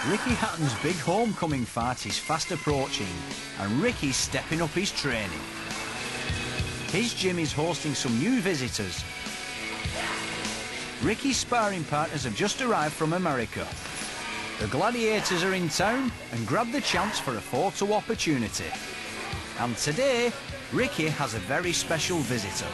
Ricky Hatton's big homecoming fight is fast approaching and Ricky's stepping up his training. His gym is hosting some new visitors. Ricky's sparring partners have just arrived from America. The gladiators are in town and grab the chance for a photo opportunity. And today, Ricky has a very special visitor.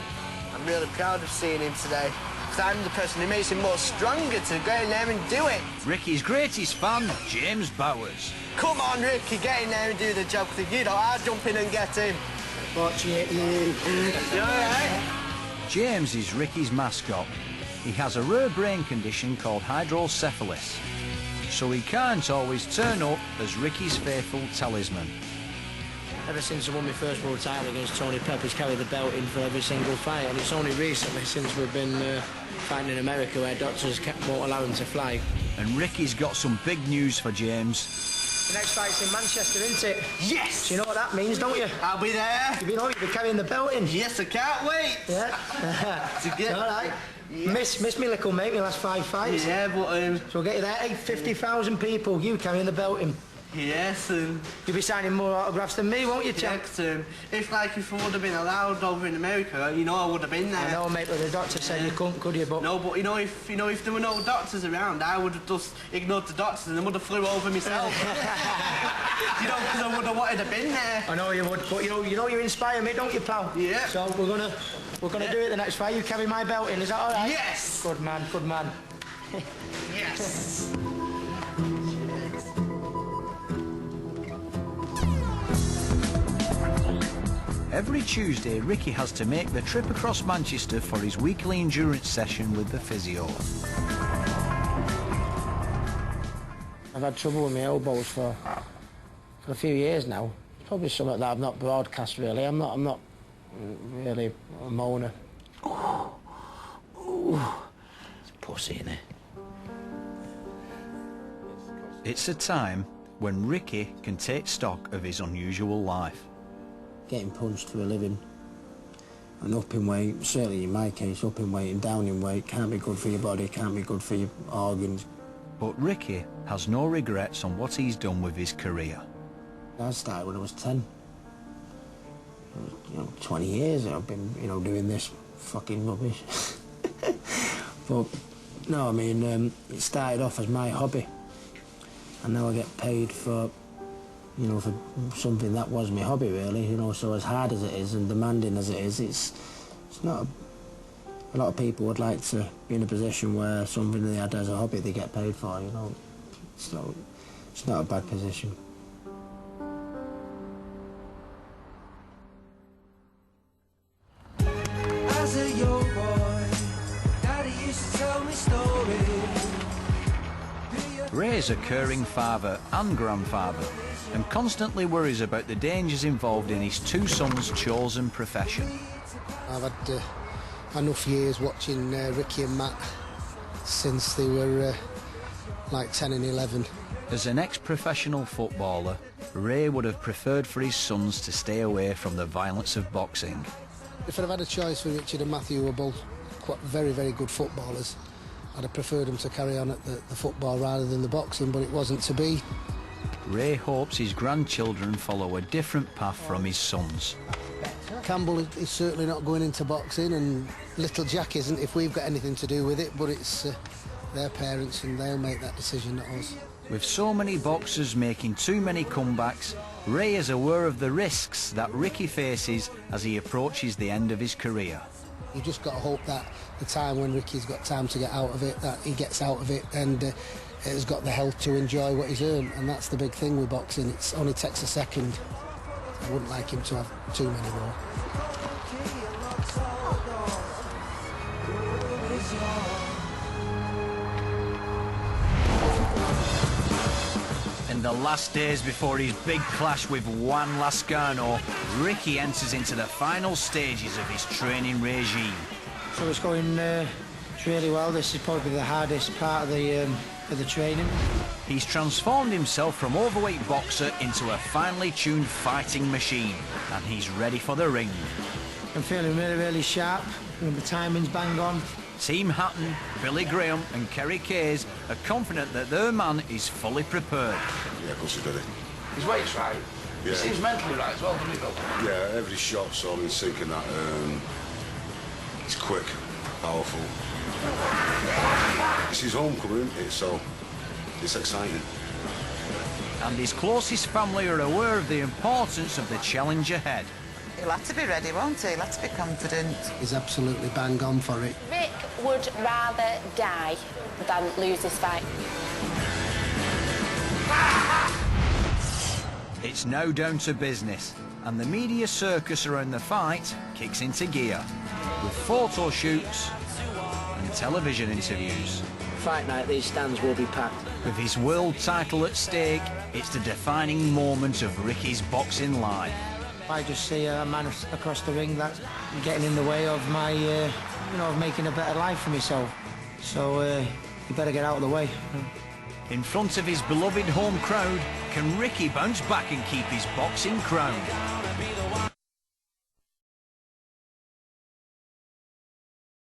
I'm really proud of seeing him today. I'm the person who makes him more stronger to go in there and do it. Ricky's greatest fan, James Bowers. Come on, Ricky, get in there and do the job, because if you don't, I'll jump in and get him. Fortunate you. You all right? James is Ricky's mascot. He has a rare brain condition called hydrocephalus, so he can't always turn up as Ricky's faithful talisman. Ever since I won my first world title against Tony Pepper's carried the belt in for every single fight, and it's only recently since we've been fighting in America where doctors won't allow him to fly. And Ricky's got some big news for James. The next fight's in Manchester, isn't it? Yes! So you know what that means, don't you? I'll be there. You'll be carrying the belt in. Yes, I can't wait. Yeah. To get... All right. Yes. Miss me little mate, my last 5 fights. Yeah, but... So we'll get you there. Hey, 50,000 people, you carrying the belt in. Yes, and... You'll be signing more autographs than me, won't you, champ? Yes, if I would have been allowed over in America, you know, I would have been there. I know, mate, but the doctor said you couldn't, could you? But... No, but if there were no doctors around, I would have just ignored the doctors and I would have flew over myself. You know, because I would have wanted to been there. I know you would, but you know you inspire me, don't you, pal? Yeah. So we're gonna do it the next fight. You carry my belt in, is that all right? Yes. Good man, good man. Yes. Every Tuesday, Ricky has to make the trip across Manchester for his weekly endurance session with the physio. I've had trouble with my elbows for a few years now. It's probably something that I've not broadcast really. I'm not really a moaner. Ooh. It's pussy, innit? It's a time when Ricky can take stock of his unusual life. Getting punched for a living and up in weight, certainly in my case, up in weight and down in weight, can't be good for your body, can't be good for your organs. But Ricky has no regrets on what he's done with his career. I started when I was 10. 20 years I've been, doing this fucking rubbish. But, no, I mean, it started off as my hobby. And now I get paid for, for something that was my hobby, really. So as hard as it is and demanding as it is, it's not... A lot of people would like to be in a position where something they had as a hobby they get paid for, So it's not a bad position. As a young boy, Daddy used to tell me stories. Ray's a caring father and grandfather and constantly worries about the dangers involved in his two sons' chosen profession. I've had enough years watching Ricky and Matt since they were like 10 and 11. As an ex-professional footballer, Ray would have preferred for his sons to stay away from the violence of boxing. If I'd have had a choice for Richard and Matthew, who were both quite very, very good footballers, I'd have preferred them to carry on at the football rather than the boxing, but it wasn't to be. Ray hopes his grandchildren follow a different path from his sons. Campbell is certainly not going into boxing, and little Jack isn't if we've got anything to do with it, but it's their parents and they'll make that decision, not us. With so many boxers making too many comebacks, Ray is aware of the risks that Ricky faces as he approaches the end of his career. You just got to hope that the time when Ricky's got time to get out of it, that he gets out of it and has got the health to enjoy what he's earned, and that's the big thing with boxing. It only takes a second. I wouldn't like him to have too many more. In the last days before his big clash with Juan Lascano, Ricky enters into the final stages of his training regime. So it's going really well. This is probably the hardest part of the training. He's transformed himself from overweight boxer into a finely tuned fighting machine, and he's ready for the ring. I'm feeling really, really sharp. The timing's bang on. Team Hatton, Billy Graham and Kerry Kays are confident that their man is fully prepared. Yeah, of course he's ready. His weight's right. Yeah. He seems mentally right as well, doesn't he, Bill? Yeah, every shot's all in sync and that. He's quick, powerful. It's his homecoming, isn't it? So it's exciting. And his closest family are aware of the importance of the challenge ahead. He'll have to be ready, won't he? He'll have to be confident. He's absolutely bang on for it. Rick would rather die than lose this fight. It's now down to business, and the media circus around the fight kicks into gear, with photo shoots and television interviews. Fight night, these stands will be packed. With his world title at stake, it's the defining moment of Ricky's boxing life. I just see a man across the ring that's getting in the way of my, of making a better life for myself. So you better get out of the way. In front of his beloved home crowd, can Ricky bounce back and keep his boxing crown?